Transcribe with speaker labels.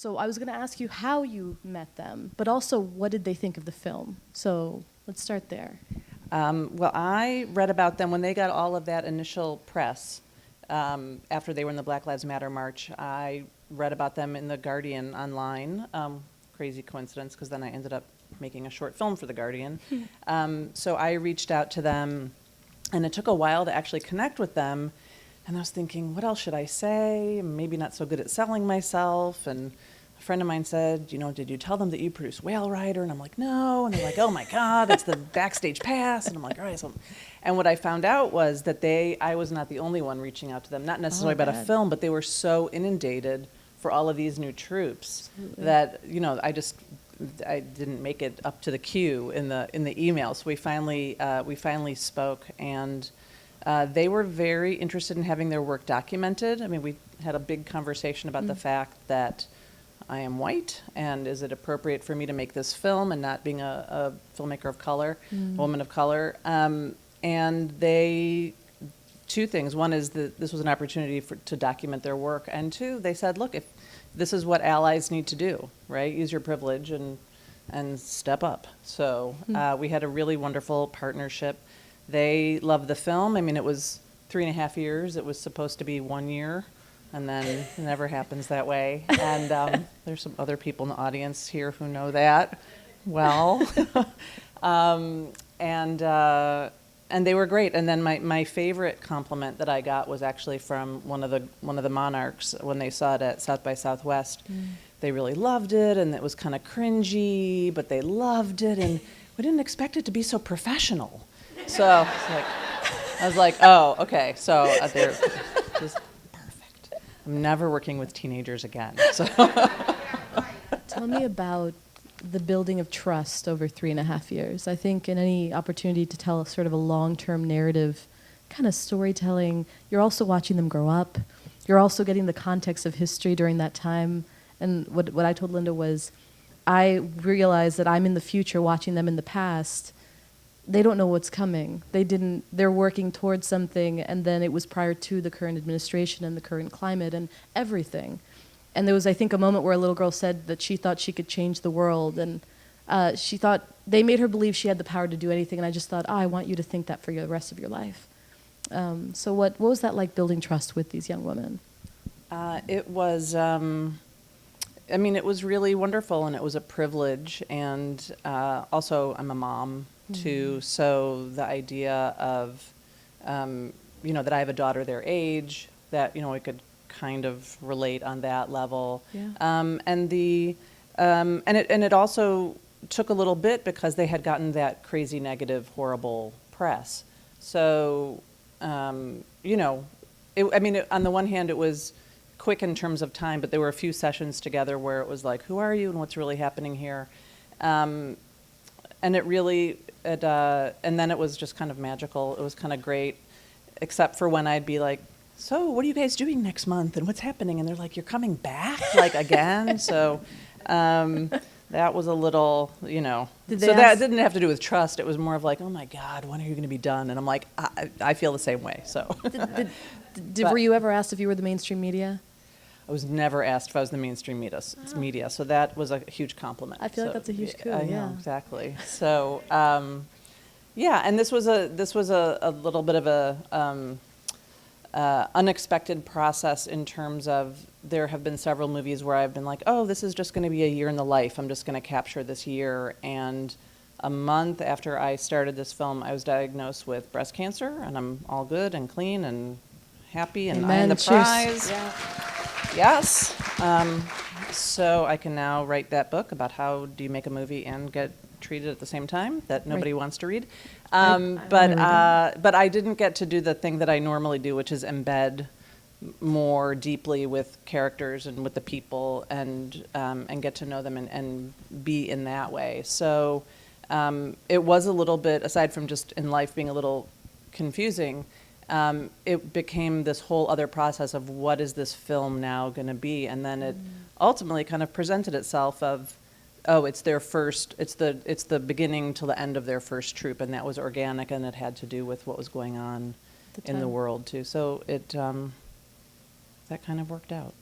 Speaker 1: So I was going to ask you how you met them, but also what did they think of the film? So let's start there.
Speaker 2: Well, I read about them when they got all of that initial press after they were in the Black Lives Matter march. I read about them in The Guardian online. Crazy coincidence, because then I ended up making a short film for The Guardian. So I reached out to them, and it took a while to actually connect with them. And I was thinking, what else should I say? Maybe not so good at selling myself. And a friend of mine said, did you tell them that you produce Whale Rider? And I'm like, no. And they're like, oh my God, it's the backstage pass. And I'm like, all right. So, and what I found out was that I was not the only one reaching out to them, not necessarily about a film, but they were so inundated for all of these new troops that, I didn't make it up to the queue in the email. So we finally spoke, and they were very interested in having their work documented. I mean, we had a big conversation about the fact that I am white, and is it appropriate for me to make this film, and not being a filmmaker of color, a woman of color. And two things. One is that this was an opportunity to document their work, and two, they said, look, if this is what allies need to do, right? Use your privilege and step up. So we had a really wonderful partnership. They loved the film. I mean, it was 3.5 years. It was supposed to be 1 year, and then it never happens that way. And there's some other people in the audience here who know that well. And they were great. And then my favorite compliment that I got was actually from one of the Monarchs when they saw it at South by Southwest. They really loved it, and it was kind of cringy, but they loved it, and we didn't expect it to be so professional. So I was like, oh, okay. So they're just perfect. I'm never working with teenagers again. So
Speaker 1: Tell me about the building of trust over 3.5 years. I think in any opportunity to tell sort of a long-term narrative kind of storytelling, you're also watching them grow up. You're also getting the context of history during that time. And what I told Linda was, I realized that I'm in the future watching them in the past. They don't know what's coming. They're working towards something, and then it was prior to the current administration and the current climate and everything. And there was, I think, a moment where a little girl said that she thought she could change the world, and she thought they made her believe she had the power to do anything, and I just thought, I want you to think that for the rest of your life. So what was that like, building trust with these young women?
Speaker 2: It was, it was really wonderful, and it was a privilege, and also I'm a mom, too, so the idea of, that I have a daughter their age, that, I could kind of relate on that level.
Speaker 1: Yeah.
Speaker 2: And it also took a little bit because they had gotten that crazy negative, horrible press. So, on the one hand, it was quick in terms of time, but there were a few sessions together where it was like, who are you and what's really happening here? And it really, and then it was just kind of magical. It was kind of great, except for when I'd be like, so what are you guys doing next month and what's happening? And they're like, you're coming back, like, again? So that was a little, that didn't have to do with trust. It was more of like, oh my God, when are you going to be done? And I'm like, I feel the same way, so.
Speaker 1: Were you ever asked if you were the mainstream media?
Speaker 2: I was never asked if I was the mainstream media, so that was a huge compliment.
Speaker 1: I feel like that's a huge coup,
Speaker 2: I know, exactly. So, and this was a little bit of a unexpected process in terms of there have been several movies where I've been like, oh, this is just going to be a year in the life. I'm just going to capture this year. And a month after I started this film, I was diagnosed with breast cancer, and I'm all good and clean and happy and eyeing the prize. Yeah. Yes. So I can now write that book about how do you make a movie and get treated at the same time that nobody wants to read. But I didn't get to do the thing that I normally do, which is embed more deeply with characters and with the people and get to know them and be in that way. So it was a little bit, aside from just in life being a little confusing, it became this whole other process of what is this film now going to be, and then it ultimately kind of presented itself of, oh, it's the beginning till the end of their first troop, and that was organic, and it had to do with what was going on in the world too. So it that kind of worked out.